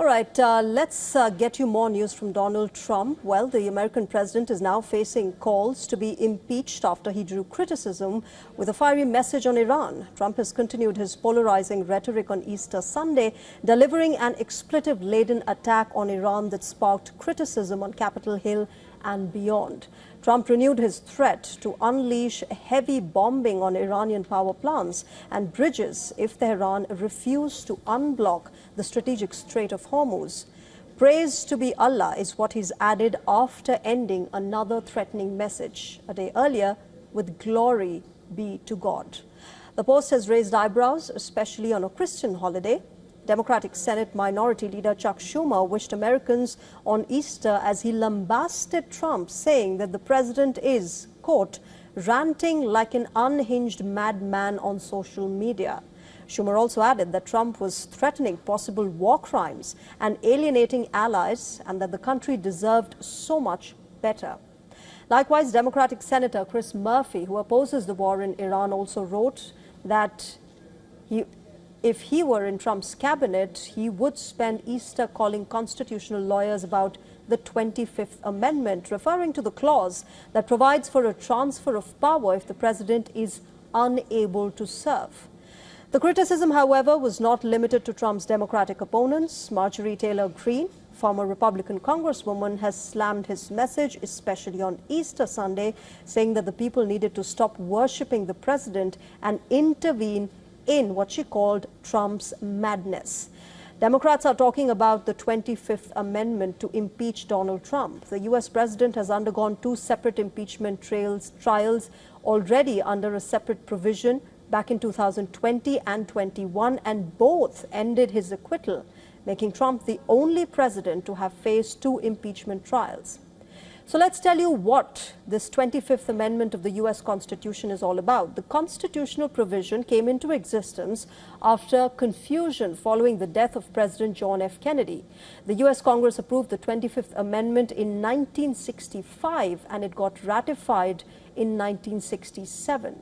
Let's get you more news from Donald Trump. Well, the American president is now facing calls to be impeached after he drew criticism with a fiery message on Iran. Trump has continued his polarizing rhetoric on Easter Sunday, delivering an expletive-laden attack on Iran that sparked criticism on Capitol Hill and beyond. Trump renewed his threat to unleash heavy bombing on Iranian power plants and bridges if Tehran refused to unblock the strategic Strait of Hormuz. Praise to be Allah is what he's added after ending another threatening message a day earlier with glory be to God. The post has raised eyebrows, especially on a Christian holiday. Democratic Senate Minority Leader Chuck Schumer wished Americans on Easter as he lambasted Trump, saying that the president is, quote, ranting like an unhinged madman on social media. Schumer also added that Trump was threatening possible war crimes and alienating allies, and that the country deserved so much better. Likewise, Democratic Senator Chris Murphy, who opposes the war in Iran, also wrote that if he were in Trump's cabinet, he would spend Easter calling constitutional lawyers about the 25th Amendment, referring to the clause that provides for a transfer of power if the president is unable to serve. The criticism, however, was not limited to Trump's Democratic opponents. Marjorie Taylor Greene, former Republican congresswoman, has slammed his message, especially on Easter Sunday, saying that the people needed to stop worshipping the president and intervene in what she called Trump's madness. Democrats are talking about the 25th Amendment to impeach Donald Trump. The U.S. president has undergone two separate impeachment trials already under a separate provision back in 2020 and 21, and both ended his acquittal, making Trump the only president to have faced two impeachment trials. So let's tell you what this 25th Amendment of the U.S. Constitution is all about. The constitutional provision came into existence after confusion following the death of President John F. Kennedy. The U.S. Congress approved the 25th Amendment in 1965, and it got ratified in 1967.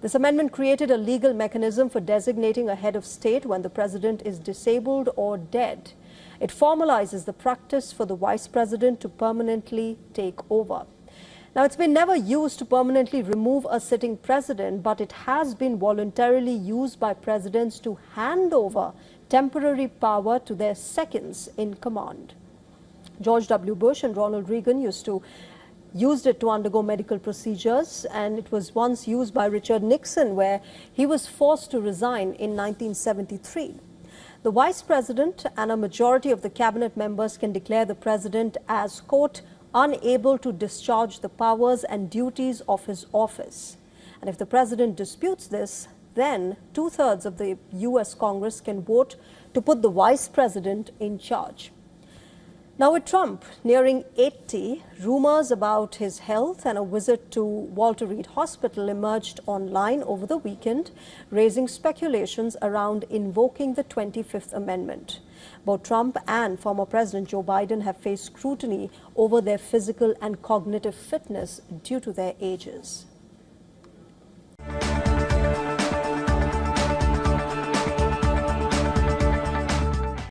This amendment created a legal mechanism for designating a head of state when the president is disabled or dead. It formalizes the practice for the vice president to permanently take over. Now, it's been never used to permanently remove a sitting president, but it has been voluntarily used by presidents to hand over temporary power to their seconds in command. George W. Bush and Ronald Reagan used it to undergo medical procedures, and it was once used by Richard Nixon, where he was forced to resign in 1973. The vice president and a majority of the cabinet members can declare the president as, quote, unable to discharge the powers and duties of his office. And if the president disputes this, then two-thirds of the U.S. Congress can vote to put the vice president in charge. Now, with Trump nearing 80, rumors about his health and a visit to Walter Reed Hospital emerged online over the weekend, raising speculations around invoking the 25th Amendment. Both Trump and former President Joe Biden have faced scrutiny over their physical and cognitive fitness due to their ages.